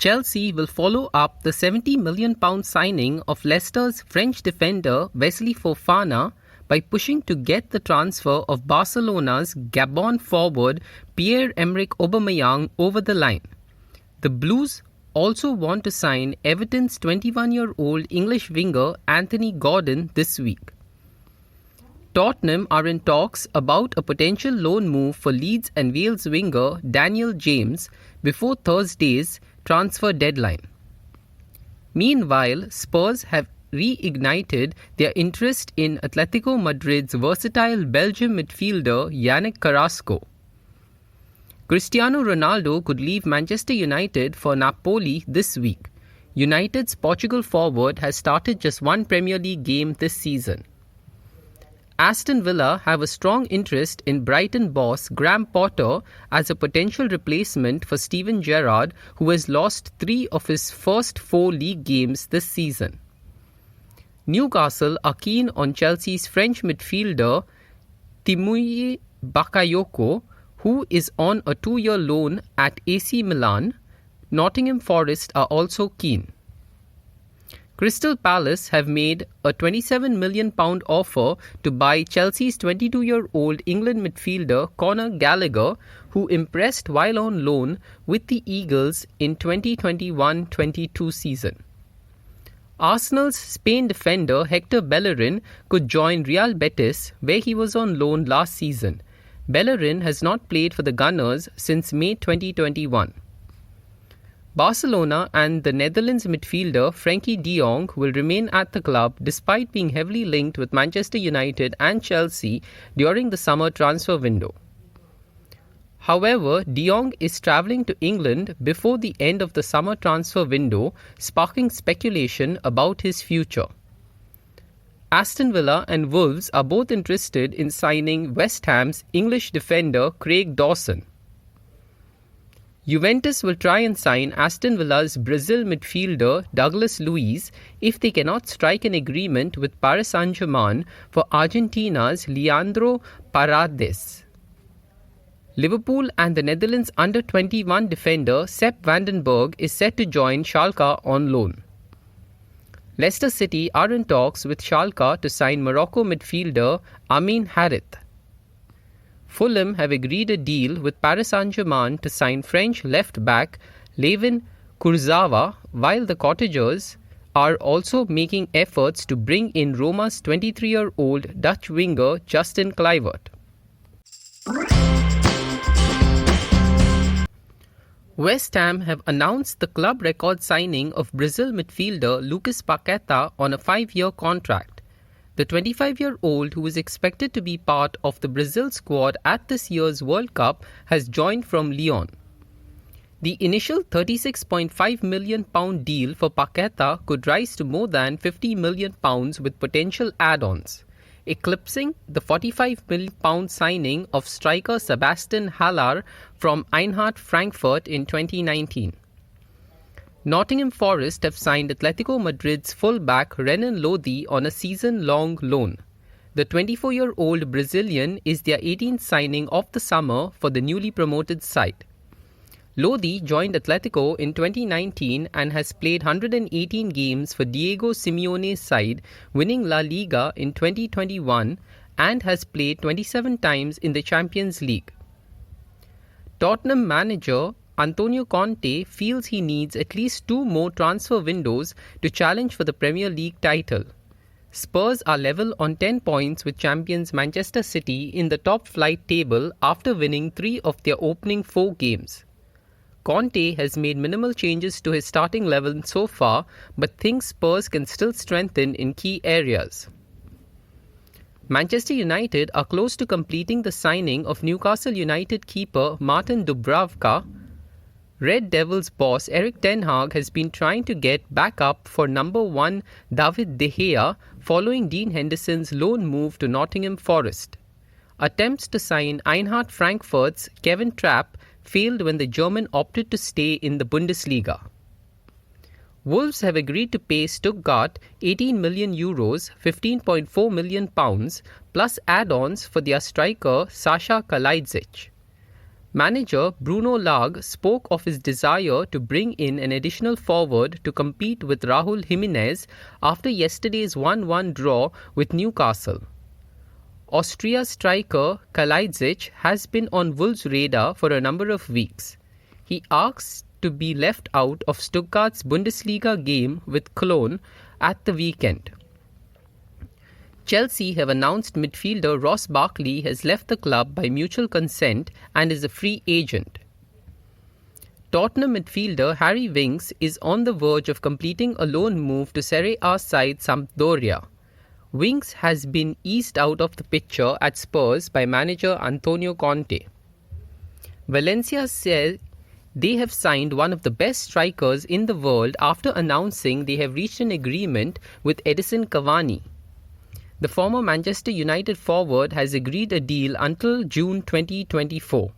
Chelsea will follow up the £70 million signing of Leicester's French defender Wesley Fofana by pushing to get the transfer of Barcelona's Gabon forward Pierre-Emerick Aubameyang over the line. The Blues also want to sign Everton's 21-year-old English winger Anthony Gordon this week. Tottenham are in talks about a potential loan move for Leeds and Wales winger Daniel James before Thursday's transfer deadline. Meanwhile, Spurs have reignited their interest in Atletico Madrid's versatile Belgian midfielder Yannick Carrasco. Cristiano Ronaldo could leave Manchester United for Napoli this week. United's Portugal forward has started just one Premier League game this season. Aston Villa have a strong interest in Brighton boss Graham Potter as a potential replacement for Steven Gerrard, who has lost 3 of his first 4 league games this season. Newcastle are keen on Chelsea's French midfielder Tiemoue Bakayoko, who is on a 2-year loan at AC Milan. Nottingham Forest are also keen. Crystal Palace have made a £27 million offer to buy Chelsea's 22-year-old England midfielder Conor Gallagher, who impressed while on loan with the Eagles in 2021-22 season. Arsenal's Spain defender Hector Bellerin could join Real Betis, where he was on loan last season. Bellerin has not played for the Gunners since May 2021. Barcelona and the Netherlands midfielder Frenkie de Jong will remain at the club despite being heavily linked with Manchester United and Chelsea during the summer transfer window. However, de Jong is travelling to England before the end of the summer transfer window, sparking speculation about his future. Aston Villa and Wolves are both interested in signing West Ham's English defender Craig Dawson. Juventus will try and sign Aston Villa's Brazil midfielder Douglas Luiz if they cannot strike an agreement with Paris Saint-Germain for Argentina's Leandro Paredes. Liverpool and the Netherlands under-21 defender Sepp Berg is set to join Schalke on loan. Leicester City are in talks with Schalke to sign Morocco midfielder Amine Harit. Fulham have agreed a deal with Paris Saint-Germain to sign French left-back Layvin Kurzawa, while the Cottagers are also making efforts to bring in Roma's 23-year-old Dutch winger Justin Kluivert. West Ham have announced the club record signing of Brazil midfielder Lucas Paqueta on a 5-year contract. The 25-year-old, who is expected to be part of the Brazil squad at this year's World Cup, has joined from Lyon. The initial £36.5 million deal for Paqueta could rise to more than £50 million with potential add-ons, eclipsing the £45 million signing of striker Sebastian Haller from Eintracht Frankfurt in 2019. Nottingham Forest have signed Atletico Madrid's fullback Renan Lodi on a season-long loan. The 24-year-old Brazilian is their 18th signing of the summer for the newly promoted side. Lodi joined Atletico in 2019 and has played 118 games for Diego Simeone's side, winning La Liga in 2021, and has played 27 times in the Champions League. Tottenham manager Antonio Conte feels he needs at least 2 more transfer windows to challenge for the Premier League title. Spurs are level on 10 points with champions Manchester City in the top flight table after winning 3 of their opening 4 games. Conte has made minimal changes to his starting 11 so far, but thinks Spurs can still strengthen in key areas. Manchester United are close to completing the signing of Newcastle United keeper Martin Dubravka. Red Devils boss Erik ten Hag has been trying to get back up for number 1 David De Gea following Dean Henderson's loan move to Nottingham Forest. Attempts to sign Eintracht Frankfurt's Kevin Trapp failed when the German opted to stay in the Bundesliga. Wolves have agreed to pay Stuttgart €18 million, £15.4 million, plus add-ons for their striker Sasha Kalajdzic. Manager Bruno Lage spoke of his desire to bring in an additional forward to compete with Raúl Jiménez after yesterday's 1-1 draw with Newcastle. Austria striker Kalajdzic has been on Wolves' radar for a number of weeks. He asks to be left out of Stuttgart's Bundesliga game with Cologne at the weekend. Chelsea have announced midfielder Ross Barkley has left the club by mutual consent and is a free agent. Tottenham midfielder Harry Winks is on the verge of completing a loan move to Serie A side Sampdoria. Winks has been eased out of the picture at Spurs by manager Antonio Conte. Valencia says they have signed one of the best strikers in the world after announcing they have reached an agreement with Edinson Cavani. The former Manchester United forward has agreed a deal until June 2024.